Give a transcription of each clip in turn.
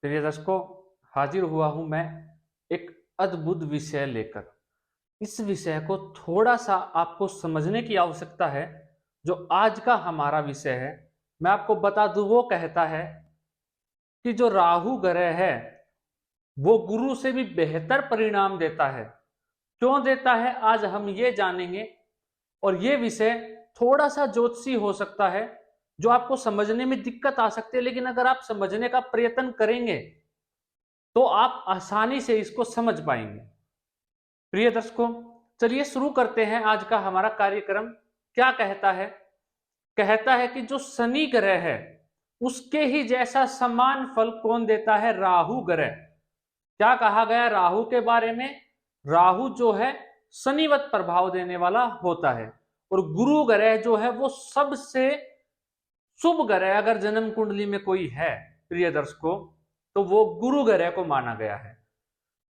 प्रिय दर्शकों, हाजिर हुआ हूं मैं एक अद्भुत विषय लेकर। इस विषय को थोड़ा सा आपको समझने की आवश्यकता है। जो आज का हमारा विषय है, मैं आपको बता दूं, वो कहता है कि जो राहु ग्रह है वो गुरु से भी बेहतर परिणाम देता है। क्यों देता है, आज हम ये जानेंगे। और ये विषय थोड़ा सा ज्योतिषी हो सकता है, जो आपको समझने में दिक्कत आ सकती है, लेकिन अगर आप समझने का प्रयत्न करेंगे तो आप आसानी से इसको समझ पाएंगे। प्रिय दर्शकों, चलिए शुरू करते हैं आज का हमारा कार्यक्रम। क्या कहता है? कहता है कि जो शनि ग्रह है उसके ही जैसा समान फल कौन देता है? राहु ग्रह। क्या कहा गया राहु के बारे में? राहु जो है शनिवत प्रभाव देने वाला होता है। और गुरु ग्रह जो है वो सबसे शुभ ग्रह, अगर जन्म कुंडली में कोई है प्रिय दर्शकों, तो वो गुरु ग्रह को माना गया है।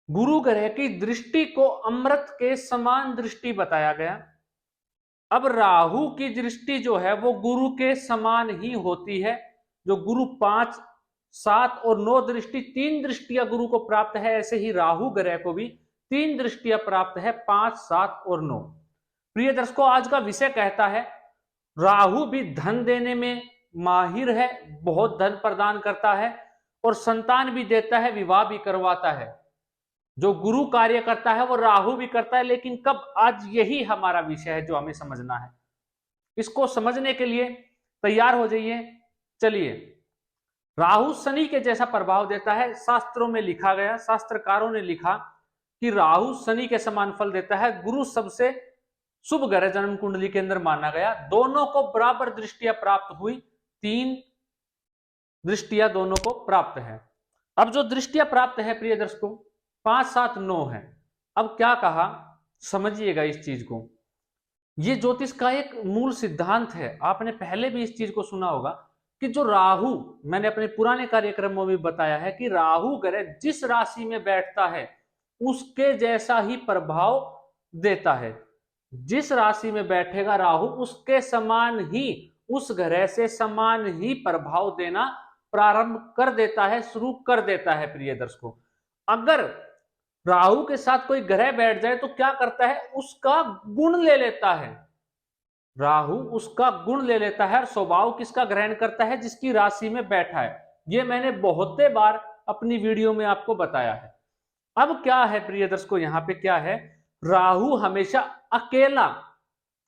गुरु ग्रह की दृष्टि को अमृत के समान दृष्टि बताया गया। अब राहु की दृष्टि जो है वो गुरु के समान ही होती है। जो गुरु 5, 7 और 9 दृष्टि, 3 दृष्टियां गुरु को प्राप्त है, ऐसे ही राहु ग्रह को भी 3 दृष्टियां प्राप्त है, 5, 7 और 9। प्रिय दर्शकों, आज का विषय कहता है राहु भी धन देने में माहिर है, बहुत धन प्रदान करता है और संतान भी देता है, विवाह भी करवाता है। जो गुरु कार्य करता है वो राहु भी करता है, लेकिन कब? आज यही हमारा विषय है जो हमें समझना है। इसको समझने के लिए तैयार हो जाइए। चलिए, राहु शनि के जैसा प्रभाव देता है। शास्त्रों में लिखा गया, शास्त्रकारों ने लिखा कि राहु शनि के समान फल देता है। गुरु सबसे शुभ ग्रह जन्म कुंडली के अंदर माना गया। दोनों को बराबर दृष्टियां प्राप्त हुई, 3 दृष्टियां दोनों को प्राप्त है। अब जो दृष्टियां प्राप्त है प्रिय दर्शकों, 5, 7, 9 है। अब क्या कहा, समझिएगा इस चीज को। ये ज्योतिष का एक मूल सिद्धांत है। आपने पहले भी इस चीज को सुना होगा कि जो राहु, मैंने अपने पुराने कार्यक्रमों में बताया है कि राहु ग्रह जिस राशि में बैठता है उसके जैसा ही प्रभाव देता है। जिस राशि में बैठेगा राहु, उसके समान ही, उस ग्रह से समान ही प्रभाव देना प्रारंभ कर देता है, शुरू कर देता है। प्रिय दर्शकों, अगर राहु के साथ कोई ग्रह बैठ जाए तो क्या करता है? उसका गुण ले लेता है। राहु उसका गुण ले लेता है और स्वभाव किसका ग्रहण करता है? जिसकी राशि में बैठा है। ये मैंने बहुते बार अपनी वीडियो में आपको बताया है। अब क्या है प्रिय दर्शकों, यहां पे क्या है? राहु हमेशा अकेला,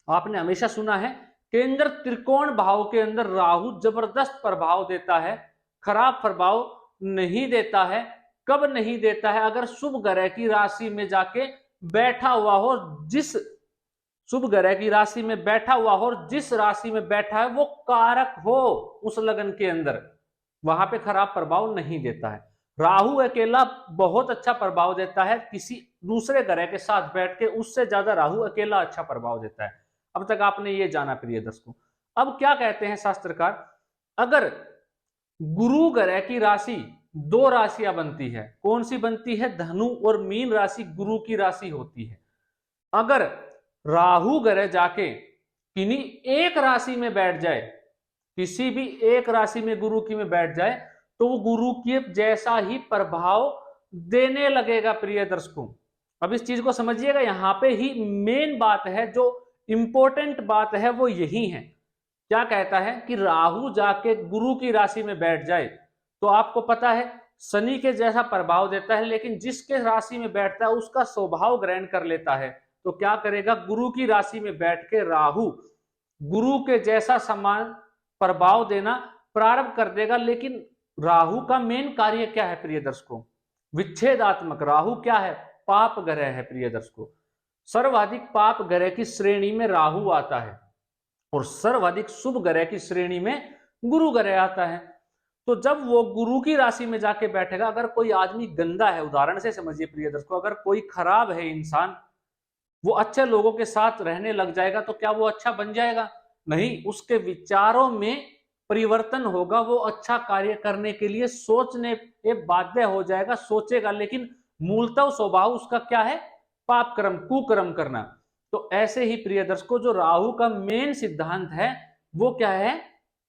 आपने हमेशा सुना है केंद्र त्रिकोण भाव के अंदर राहु जबरदस्त प्रभाव देता है, खराब प्रभाव नहीं देता है। कब नहीं देता है? अगर शुभ ग्रह की राशि में जाके बैठा हुआ हो। जिस शुभ ग्रह की राशि में बैठा हुआ हो और जिस राशि में बैठा है वो कारक हो उस लगन के अंदर, वहां पे खराब प्रभाव नहीं देता है। राहु अकेला बहुत अच्छा प्रभाव देता है, किसी दूसरे ग्रह के साथ बैठ के उससे ज्यादा राहु अकेला अच्छा प्रभाव देता है। अब तक आपने ये जाना प्रिय दर्शकों। अब क्या कहते हैं शास्त्रकार? अगर गुरु ग्रह की राशि, 2 राशियां बनती है। कौन सी बनती है? धनु और मीन राशि गुरु की राशि होती है। अगर राहु ग्रह जाके किन्हीं एक राशि में बैठ जाए, किसी भी एक राशि में गुरु की में बैठ जाए, तो वो गुरु के जैसा ही प्रभाव देने लगेगा। प्रिय दर्शकों, अब इस चीज को समझिएगा। यहां पे ही मेन बात है, जो इंपॉर्टेंट बात है वो यही है। क्या कहता है कि राहु जाके गुरु की राशि में बैठ जाए तो आपको पता है शनि के जैसा प्रभाव देता है, लेकिन जिसके राशि में बैठता है उसका स्वभाव ग्रहण कर लेता है। तो क्या करेगा? गुरु की राशि में बैठ के राहु गुरु के जैसा समान प्रभाव देना प्रारंभ कर देगा। लेकिन राहु का मेन कार्य क्या है प्रिय दर्शकों? विच्छेदात्मक। राहु क्या है? पाप ग्रह है प्रिय दर्शकों। सर्वाधिक पाप ग्रह की श्रेणी में राहु आता है और सर्वाधिक शुभ ग्रह की श्रेणी में गुरु ग्रह आता है। तो जब वो गुरु की राशि में जाके बैठेगा, अगर कोई आदमी गंदा है, उदाहरण से समझिए प्रिय दर्शकों, अगर कोई खराब है इंसान, वो अच्छे लोगों के साथ रहने लग जाएगा तो क्या वो अच्छा बन जाएगा? नहीं, उसके विचारों में परिवर्तन होगा। वो अच्छा कार्य करने के लिए सोचने पे बाध्य हो जाएगा, सोचेगा, लेकिन मूलतः स्वभाव उसका क्या है? पाप कर्म, कुकर्म करना। तो ऐसे ही प्रिय दर्शकों, जो राहु का मेन सिद्धांत है वो क्या है?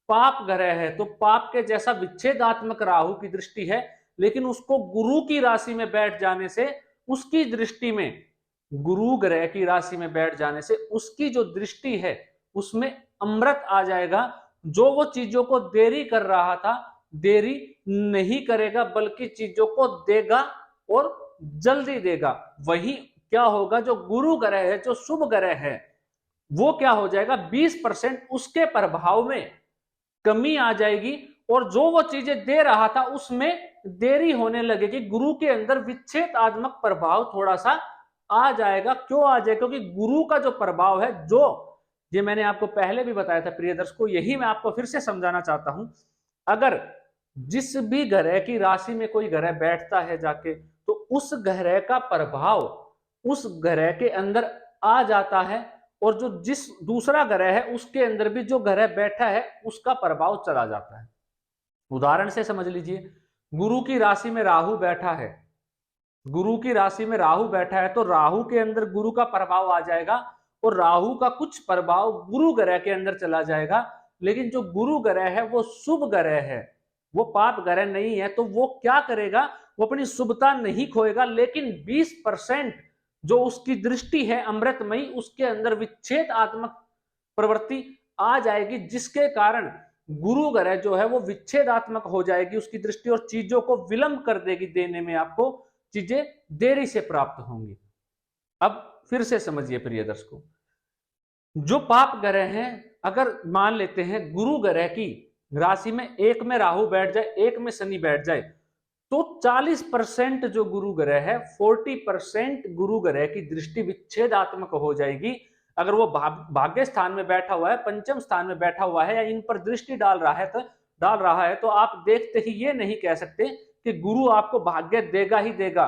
पाप ग्रह है। तो पाप के जैसा विच्छेदात्मक राहु की दृष्टि है। लेकिन उसको गुरु की राशि में बैठ जाने से, उसकी दृष्टि में, गुरु ग्रह की राशि में बैठ जाने से उसकी जो दृष्टि है उसमें अमृत आ जाएगा। जो वो चीजों को देरी कर रहा था, देरी नहीं करेगा, बल्कि चीजों को देगा और जल्दी देगा। वही क्या होगा, जो गुरु ग्रह है, जो शुभ ग्रह है, वो क्या हो जाएगा, 20% उसके प्रभाव में कमी आ जाएगी, और जो वो चीजें दे रहा था उसमें देरी होने लगेगी। गुरु के अंदर विच्छेदात्मक प्रभाव थोड़ा सा आ जाएगा। क्यों आ जाएगा? क्योंकि गुरु का जो प्रभाव है, जो ये मैंने आपको पहले भी बताया था प्रिय दर्शकों, यही मैं आपको फिर से समझाना चाहता हूं। अगर जिस भी ग्रह की राशि में कोई ग्रह बैठता है जाके, तो उस ग्रह का प्रभाव उस ग्रह के अंदर आ जाता है, और जो जिस दूसरा ग्रह है उसके अंदर भी जो ग्रह बैठा है उसका प्रभाव चला जाता है। उदाहरण से समझ लीजिए, गुरु की राशि में राहु बैठा है, गुरु की राशि में राहु बैठा है, तो राहु के अंदर गुरु का प्रभाव आ जाएगा, और राहु का कुछ प्रभाव गुरु ग्रह के अंदर चला जाएगा। लेकिन जो गुरु ग्रह है वो शुभ ग्रह है, वो पाप ग्रह नहीं है, तो वो क्या करेगा, वो अपनी शुभता नहीं खोएगा, लेकिन 20% जो उसकी दृष्टि है अमृतमयी, उसके अंदर विच्छेदात्मक प्रवृत्ति आ जाएगी, जिसके कारण गुरु ग्रह जो है वो विच्छेदात्मक हो जाएगी उसकी दृष्टि, और चीजों को विलंब कर देगी देने में, आपको चीजें देरी से प्राप्त होंगी। अब फिर से समझिए प्रिय दर्शकों, जो पाप ग्रह हैं, अगर मान लेते हैं गुरु ग्रह की राशि में एक में राहु बैठ जाए, एक में शनि बैठ जाए, तो 40% जो गुरु ग्रह है, 40% गुरु ग्रह की दृष्टि विच्छेदात्मक हो जाएगी। अगर वो भाग्य स्थान में बैठा हुआ है, पंचम स्थान में बैठा हुआ है, या इन पर दृष्टि डाल रहा है, तो आप देखते ही ये नहीं कह सकते कि गुरु आपको भाग्य देगा ही देगा,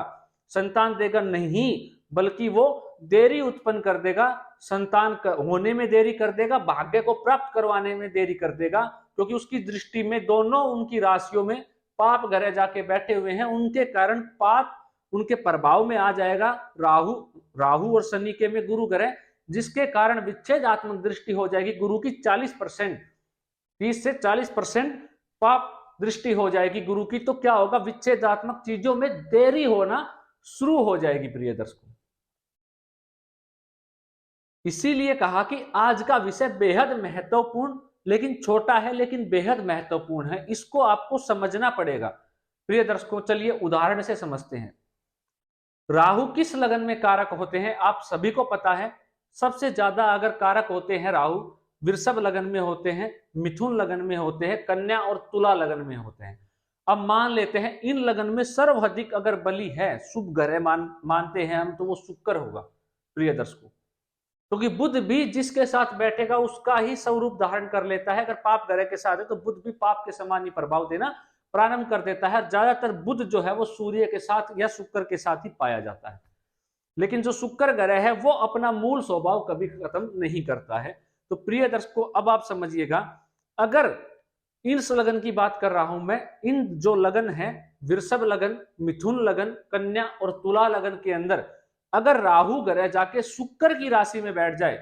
संतान देगा, नहीं, बल्कि वो देरी उत्पन्न कर देगा, संतान होने में देरी कर देगा, भाग्य को प्राप्त करवाने में देरी कर देगा, क्योंकि उसकी दृष्टि में दोनों उनकी राशियों में पाप ग्रह जाके बैठे हुए हैं, उनके कारण पाप उनके प्रभाव में आ जाएगा, राहु और शनि के में गुरु ग्रह, जिसके कारण विच्छेदात्मक दृष्टि हो जाएगी गुरु की 40%, 30 से 40% पाप दृष्टि हो जाएगी गुरु की। तो क्या होगा, विच्छेदात्मक चीजों में देरी होना शुरू हो जाएगी प्रिय दर्शकों। इसीलिए कहा कि आज का विषय बेहद महत्वपूर्ण, लेकिन छोटा है, लेकिन बेहद महत्वपूर्ण है, इसको आपको समझना पड़ेगा प्रिय दर्शकों। चलिए उदाहरण से समझते हैं। राहु किस लगन में कारक होते हैं, आप सभी को पता है। सबसे ज्यादा अगर कारक होते हैं राहु, वृषभ लगन में होते हैं, मिथुन लगन में होते हैं, कन्या और तुला लगन में होते हैं। अब मान लेते हैं इन लगन में सर्वाधिक अगर बली है, शुभ ग्रह मानते हैं हम, तो वो शुक्र होगा प्रिय दर्शकों, क्योंकि बुध भी जिसके साथ बैठेगा उसका ही स्वरूप धारण कर लेता है। अगर पाप ग्रह के साथ है तो बुध भी पाप के समान ही प्रभाव देना प्रारंभ कर देता है। ज्यादातर बुध जो है वो सूर्य के साथ या शुक्र के साथ ही पाया जाता है, लेकिन जो शुक्र ग्रह है वो अपना मूल स्वभाव कभी खत्म नहीं करता है। तो प्रिय दर्शकों, अब आप समझिएगा, अगर इस लगन की बात कर रहा हूं मैं, इन जो लगन है, वृषभ लगन, मिथुन लगन, कन्या और तुला लगन के अंदर अगर राहु ग्रह जाके शुक्र की राशि में बैठ जाए,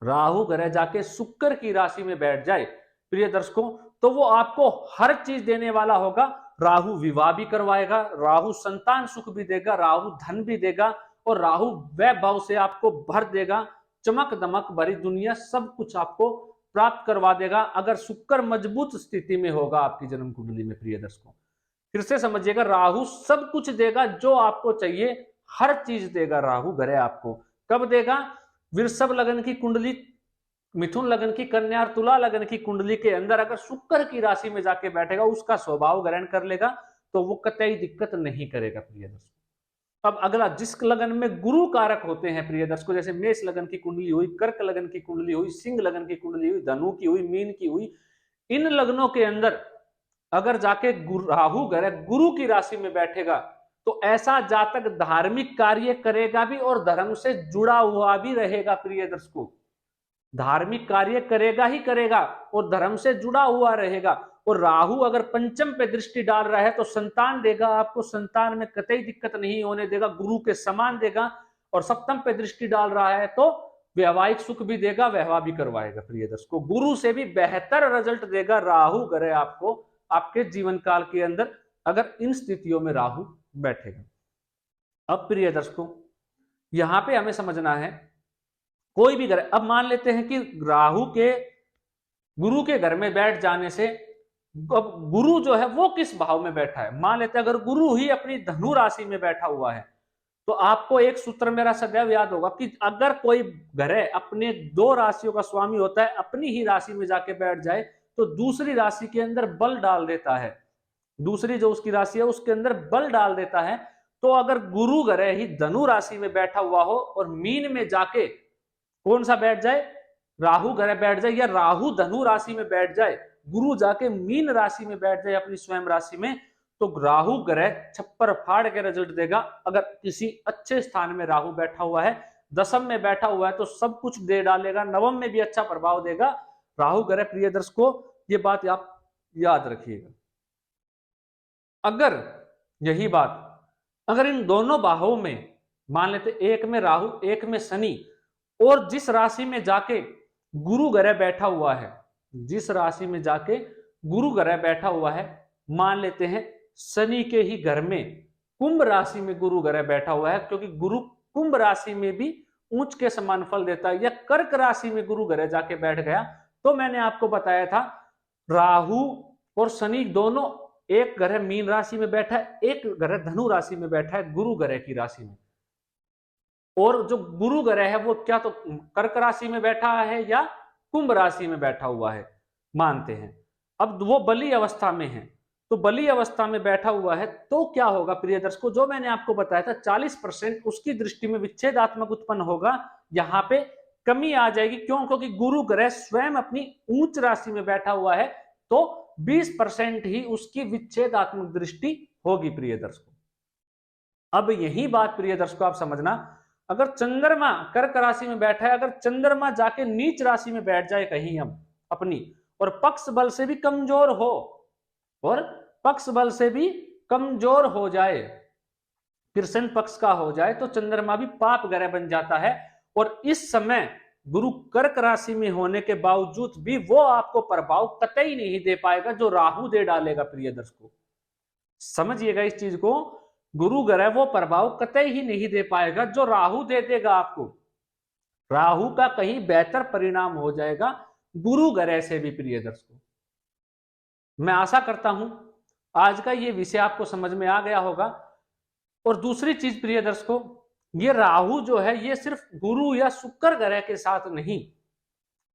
राहु ग्रह जाके शुक्र की राशि में बैठ जाए प्रिय दर्शकों, तो वो आपको हर चीज देने वाला होगा। राहु विवाह भी करवाएगा, राहु संतान सुख भी देगा, राहु धन भी देगा, और राहु वैभव से आपको भर देगा, चमक दमक भरी दुनिया सब कुछ आपको प्राप्त करवा देगा, अगर शुक्र मजबूत स्थिति में होगा आपकी जन्म कुंडली में प्रिय दर्शकों। फिर से समझिएगा, राहु सब कुछ देगा जो आपको चाहिए, हर चीज देगा राहु ग्रह आपको। कब देगा? वृषभ लगन की कुंडली, मिथुन लगन की, कन्या और तुला लगन की कुंडली के अंदर अगर शुक्र की राशि में जाके बैठेगा, उसका स्वभाव ग्रहण कर लेगा, तो वो कतई दिक्कत नहीं करेगा प्रिय दर्शकों। अब अगला, जिस लगन में गुरु कारक होते हैं प्रिय दर्शकों, जैसे मेष लगन की कुंडली हुई, कर्क लगन की कुंडली हुई, सिंह लगन की कुंडली हुई, धनु की हुई, मीन की हुई, इन लगनों के अंदर अगर जाके राहु ग्रह गुरु की राशि में बैठेगा, तो ऐसा जातक धार्मिक कार्य करेगा भी और धर्म से जुड़ा हुआ भी रहेगा प्रिय दर्शकों। धार्मिक कार्य करेगा ही करेगा और धर्म से जुड़ा हुआ रहेगा। और राहु अगर पंचम पे दृष्टि डाल रहा है तो संतान देगा आपको, संतान में कतई दिक्कत नहीं होने देगा, गुरु के समान देगा। और सप्तम पे दृष्टि डाल रहा है तो वैवाहिक सुख भी देगा, वैवाह भी करवाएगा प्रिय दर्शकों। गुरु से भी बेहतर रिजल्ट देगा राहु ग्रह आपको आपके जीवन काल के अंदर, अगर इन स्थितियों में राहु बैठेगा। अब प्रिय दर्शकों, यहां पे हमें समझना है, कोई भी ग्रह, अब मान लेते हैं कि राहु के गुरु के घर में बैठ जाने से, अब गुरु जो है वो किस भाव में बैठा है, मान लेते हैं अगर गुरु ही अपनी धनु राशि में बैठा हुआ है, तो आपको एक सूत्र मेरा सदैव याद होगा कि अगर कोई ग्रह अपने दो राशियों का स्वामी होता है, अपनी ही राशि में जाके बैठ जाए, तो दूसरी राशि के अंदर बल डाल देता है, दूसरी जो उसकी राशि है उसके अंदर बल डाल देता है। तो अगर गुरु ग्रह ही धनु राशि में बैठा हुआ हो और मीन में जाके कौन सा बैठ जाए, राहु ग्रह बैठ जाए, या राहु धनु राशि में बैठ जाए, गुरु जाके मीन राशि में बैठ जाए अपनी स्वयं राशि में, तो राहु ग्रह छप्पर फाड़ के रिजल्ट देगा। अगर किसी अच्छे स्थान में राहु बैठा हुआ है, दशम में बैठा हुआ है, तो सब कुछ दे डालेगा, नवम में भी अच्छा प्रभाव देगा राहु ग्रह। प्रिय दर्शकों, ये बात आप याद रखिएगा। अगर यही बात अगर इन दोनों भावों में, मान लेते एक में राहु एक में शनि, और जिस राशि में जाके गुरु ग्रह बैठा हुआ है, जिस राशि में जाके गुरु ग्रह बैठा हुआ है, मान लेते हैं शनि के ही घर में कुंभ राशि में गुरु ग्रह बैठा हुआ है, क्योंकि गुरु कुंभ राशि में भी उच्च के समान फल देता है, या कर्क राशि में गुरु ग्रह जाके बैठ गया, तो मैंने आपको बताया था राहु और शनि दोनों, एक ग्रह मीन राशि में बैठा है, एक ग्रह धनु राशि में बैठा है गुरु ग्रह की राशि में, और जो गुरु ग्रह है वो क्या तो कर्क राशि में बैठा है या कुंभ राशि में बैठा हुआ है मानते हैं। अब वो बली अवस्था में है, तो बली अवस्था में बैठा हुआ है, तो क्या होगा प्रिय दर्शकों, जो मैंने आपको बताया था 40% उसकी दृष्टि में विच्छेदात्मक उत्पन्न होगा, यहां पे कमी आ जाएगी। क्यों? क्योंकि गुरु ग्रह स्वयं अपनी उच्च राशि में बैठा हुआ है, तो 20% ही उसकी विच्छेदात्मक दृष्टि होगी प्रिय दर्शकों। अब यही बात प्रिय दर्शकों आप समझना, अगर चंद्रमा कर्क राशि में बैठा है, अगर चंद्रमा जाके नीच राशि में बैठ जाए कहीं हम अपनी, और पक्ष बल से भी कमजोर हो, और पक्ष बल से भी कमजोर हो जाए, कृष्ण पक्ष का हो जाए, तो चंद्रमा भी पाप ग्रह बन जाता है। और इस समय गुरु कर्क राशि में होने के बावजूद भी वो आपको प्रभाव कतई नहीं दे पाएगा जो राहु दे डालेगा प्रिय दर्शकों, समझिएगा इस चीज को। गुरु ग्रह वो प्रभाव कतई ही नहीं दे पाएगा जो राहु दे देगा आपको, राहु का कहीं बेहतर परिणाम हो जाएगा गुरु ग्रह से भी प्रिय दर्शकों। मैं आशा करता हूं आज का ये विषय आपको समझ में आ गया होगा। और दूसरी चीज प्रिय दर्शकों, ये राहु जो है ये सिर्फ गुरु या शुक्र ग्रह के साथ नहीं,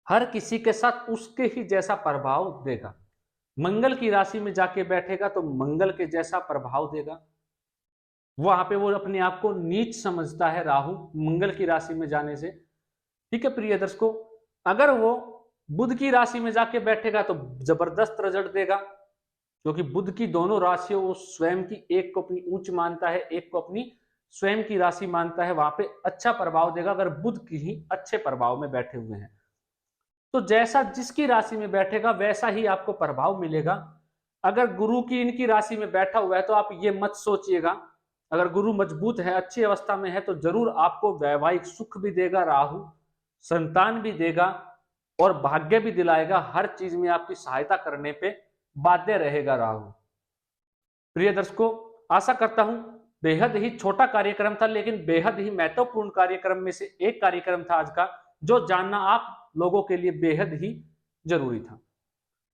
हर किसी के साथ उसके ही जैसा प्रभाव देगा। मंगल की राशि में जाके बैठेगा तो मंगल के जैसा प्रभाव देगा, वहां पे वो अपने आप को नीच समझता है राहु मंगल की राशि में जाने से। ठीक है प्रिय दर्शकों, अगर वो बुध की राशि में जाके बैठेगा तो जबरदस्त रिजल्ट देगा, क्योंकि बुध की दोनों राशियों वो स्वयं की, एक को अपनी उच्च मानता है, एक को अपनी स्वयं की राशि मानता है, वहां पे अच्छा प्रभाव देगा अगर बुध की ही अच्छे प्रभाव में बैठे हुए हैं। तो जैसा जिसकी राशि में बैठेगा वैसा ही आपको प्रभाव मिलेगा। अगर गुरु की इनकी राशि में बैठा हुआ है तो आप ये मत सोचिएगा, अगर गुरु मजबूत है, अच्छी अवस्था में है, तो जरूर आपको वैवाहिक सुख भी देगा राहु, संतान भी देगा और भाग्य भी दिलाएगा, हर चीज में आपकी सहायता करने पे बाध्य रहेगा राहु। प्रिय दर्शकों, आशा करता हूं बेहद ही छोटा कार्यक्रम था, लेकिन बेहद ही महत्वपूर्ण कार्यक्रम में से एक कार्यक्रम था आज का, जो जानना आप लोगों के लिए बेहद ही जरूरी था।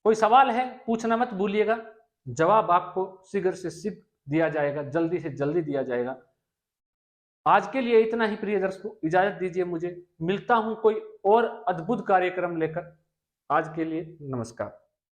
कोई सवाल है पूछना मत भूलिएगा, जवाब आपको शीघ्र से शीघ्र दिया जाएगा, जल्दी से जल्दी दिया जाएगा। आज के लिए इतना ही प्रिय दर्शकों, इजाजत दीजिए मुझे, मिलता हूं कोई और अद्भुत कार्यक्रम लेकर। आज के लिए नमस्कार।